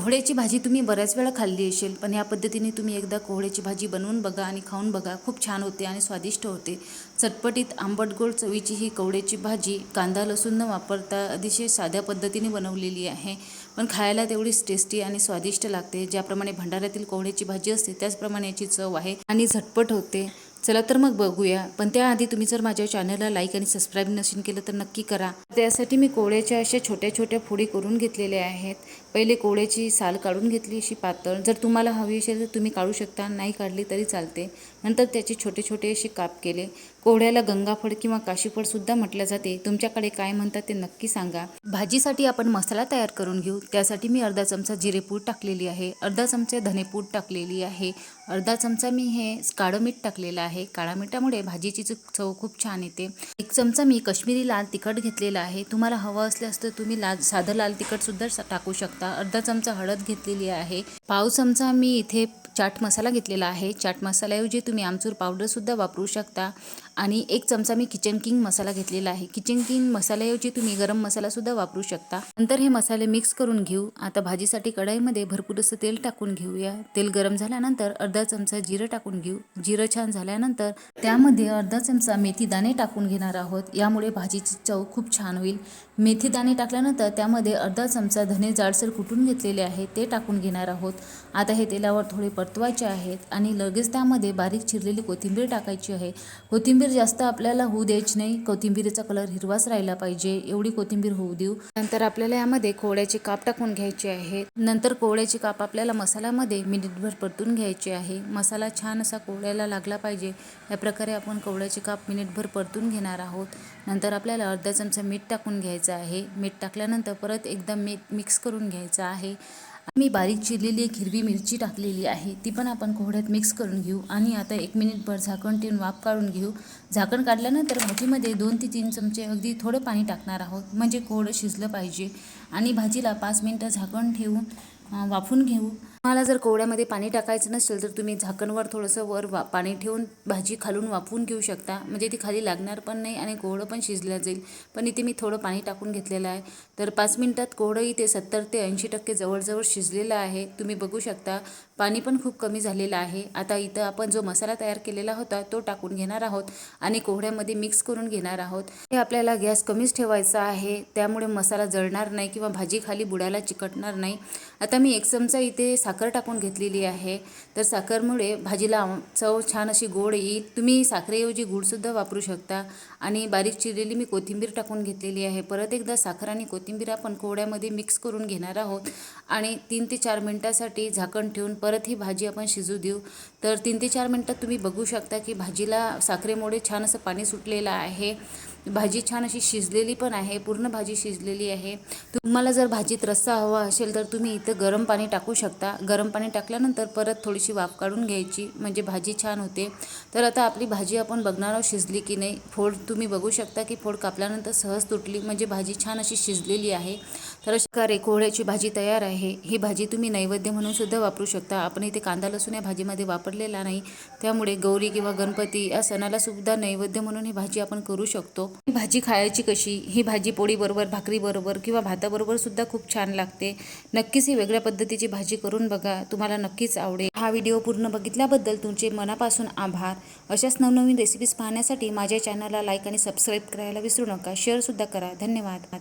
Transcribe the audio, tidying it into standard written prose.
कोहळ्याची भाजी तुम्ही बऱ्याच वेळा खाल्ली असेल, पण या पद्धतीने तुम्ही एकदा कोहळ्याची भाजी बनवून बघा आणि खाऊन बघा. खूप छान होते आणि स्वादिष्ट होते. चटपटीत आंबट गोड चवीची ही कोहळ्याची भाजी कांदा लसूण न वापरता अतिशय साध्या पद्धतीने बनवलेली आहे, पण खायला तेवढीच टेस्टी आणि स्वादिष्ट लागते. ज्याप्रमाणे भंडाऱ्यातील कोहळ्याची भाजी असते त्याचप्रमाणे याची चव आहे आणि झटपट होते. चला तर मग बघूया. पण त्याआधी तुम्ही जर माझ्या चॅनलला लाईक आणि सबस्क्राईब नसेल केलं तर नक्की करा. त्यासाठी मी कोहळ्याच्या अशा छोट्या छोट्या फोडी करून घेतलेल्या आहेत. पहिले कोहळ्याची साल काढून घेतली अशी पातळ. जर तुम्हाला हवी असेल तर तुम्ही काढू शकता, नाही काढली तरी चालते. नंतर त्याचे छोटे छोटे असे काप केले. कोहळ्याला गंगाफळ किंवा काशीफळ सुद्धा म्हटलं जाते. तुमच्याकडे काय म्हणतात ते नक्की सांगा. भाजीसाठी आपण मसाला तयार करून घेऊ. त्यासाठी मी अर्धा चमचा जिरेपूड टाकलेली आहे, अर्धा चमचा धनेपूड टाकलेली आहे, अर्धा चमचा मी हे काळं मीठ टाकलेलं आहे. काळ्या मिठामुळे भाजीची चव खूप छान येते. एक चमचा मी काश्मीरी लाल तिखट घेतलेला आहे. तुम्हाला हवं असल्यास तर तुम्ही साधं लाल तिखट सुद्धा टाकू शकता. अर्धा चमचा हळद घेतलेली आहे. पाव चमचा मी इथे चाट मसाला घेतलेला आहे. चाट मसाल्याऐवजी तुम्ही आमचूर पावडर सुद्धा वापरू शकता. आणि एक चमचा मी किचन किंग मसाला घेतलेला आहे. किचन किंग मसाल्याऐवजी तुम्ही गरम मसाला सुद्धा वापरू शकता. नंतर हे मसाले मिक्स करून घेऊ. आता भाजीसाठी कढईमध्ये भरपूर असं तेल टाकून घेऊया. तेल गरम झाल्यानंतर अर्धा चमचा जिरं टाकून घेऊ. जिरं छान झाल्यानंतर त्यामध्ये अर्धा चमचा मेथी दाणे टाकून घेणार आहोत. यामुळे भाजीची चव खूप छान होईल. मेथी दाणे टाकल्यानंतर त्यामध्ये अर्धा चमचा धने जाडसर कुटून घेतलेले आहे ते टाकून घेणार आहोत. आता हे तेलावर थोडे परतवायचे आहेत आणि लगेच त्यामध्ये बारीक चिरलेली कोथिंबीर टाकायची आहे. कोथिंबीर जास्त आपल्याला होऊ द्यायची नाही. कोथिंबीरीचा कलर हिरवाच राहिला पाहिजे एवढी कोथिंबीर होऊ देऊ. नंतर आपल्याला यामध्ये कोहळ्याचे काप टाकून घ्यायचे आहेत. नंतर कोहळ्याचे काप आपल्याला मसाल्यामध्ये मिनिटभर परतून घ्यायचे आहे. मसाला छान असा कोहळ्याला लागला पाहिजे या प्रकारे आपण कोहळ्याचे काप मिनिटभर परतून घेणार आहोत. नंतर आपल्याला अर्धा चमचा मीठ टाकून घ्यायचं आहे. मीठ टाकल्यानंतर परत एकदा मिक्स करून घ्यायचं आहे. मी बारीक चिरलेली एक हिरवी मिरची टाकलेली आहे, ती पण आपण कोहळ्यात मिक्स करून घेऊ. आणि आता 1 मिनिटभर झाकण ठेवून वाफ काढून घेऊ. झाकण काढल्यानंतर भाजीमध्ये 2 ते 3 चमचे अगदी थोडं पाणी टाकणार आहोत, म्हणजे कोहळं शिजलं पाहिजे. आणि भाजीला 5 मिनिटं झाकण ठेवून वाफून घेऊ. तुम्हाला जर कोहळ्यामध्ये पाणी टाकायचं नसेल तर तुम्ही झाकणवर थोडंसं वर पाणी ठेवून भाजी खालून वाफवून घेऊ शकता, म्हणजे ती खाली लागणार पण नाही आणि कोहळं पण शिजलं जाईल. पण इथे मी थोडं पाणी टाकून घेतलेलं आहे. तर 5 मिनिटात कोहळं इथे 70 ते 80% जवळजवळ शिजलेलं आहे. तुम्ही बघू शकता पाणी पण खूप कमी झालेलं आहे. आता इथं आपण जो मसाला तयार केलेला होता तो टाकून घेणार आहोत आणि कोहळ्यामध्ये मिक्स करून घेणार आहोत. हे आपल्याला गॅस कमीच ठेवायचा आहे, त्यामुळे मसाला जळणार नाही किंवा भाजी खाली बुडायला चिकटणार नाही. आता मी 1 चमचा इथे साखर टाकून घेतलेली आहे. तर साखरमुळे भाजीला चव छान अशी गोड येईल. तुम्ही साखरेऐवजी गूळसुद्धा वापरू शकता. आणि बारीक चिरलेली मी कोथिंबीर टाकून घेतलेली आहे. परत एकदा साखर आणि कोथिंबीर आपण कोहळ्यामध्ये मिक्स करून घेणार आहोत आणि 3 ते 4 मिनिटासाठी झाकण ठेवून परत ही भाजी आपण शिजू देऊ. तर 3 ते 4 मिनिटात तुम्ही बघू शकता की भाजीला साखरेमुळे छान असं पाणी सुटलेलं आहे. भाजी छान अशी शिजलेली पण आहे, पूर्ण भाजी शिजलेली आहे. तुम्हाला जर भाजीत रस्सा हवा असेल तर तुम्ही इथं गरम पाणी टाकू शकता. गरम पाणी टाकल्यानंतर परत थोडीशी वाफ काढून घ्यायची, म्हणजे भाजी छान होते. तर आता आपली भाजी आपण बघणार आहोत शिजली की नाही. फोड तुम्ही बघू शकता की फोड कापल्यानंतर सहज तुटली, म्हणजे भाजी छान अशी शिजलेली आहे. तर अशा प्रकारे कोहळ्याची भाजी तयार आहे. ही भाजी तुम्ही नैवेद्य म्हणून सुद्धा वापरू शकता. आपण इथे कांदा लसूण या भाजीमध्ये वापरलेला नाही, त्यामुळे गौरी किंवा गणपती या सणाला सुद्धा नैवेद्य म्हणून ही भाजी आपण करू शकतो. ही भाजी खायची कशी? ही भाजी पोळीबरोबर, भाकरीबरोबर किंवा भाताबरोबर सुद्धा खूप छान लागते. नक्कीच ही वेगळ्या पद्धतीची भाजी करून बघा, तुम्हाला नक्कीच आवडेल. हा व्हिडिओ पूर्ण बघितल्याबद्दल तुमचे मनापासून आभार. अशाच नवनवीन रेसिपीज पाहण्यासाठी माझ्या चॅनलला लाईक आणि सबस्क्राईब करायला विसरू नका. शेअर सुद्धा करा. धन्यवाद.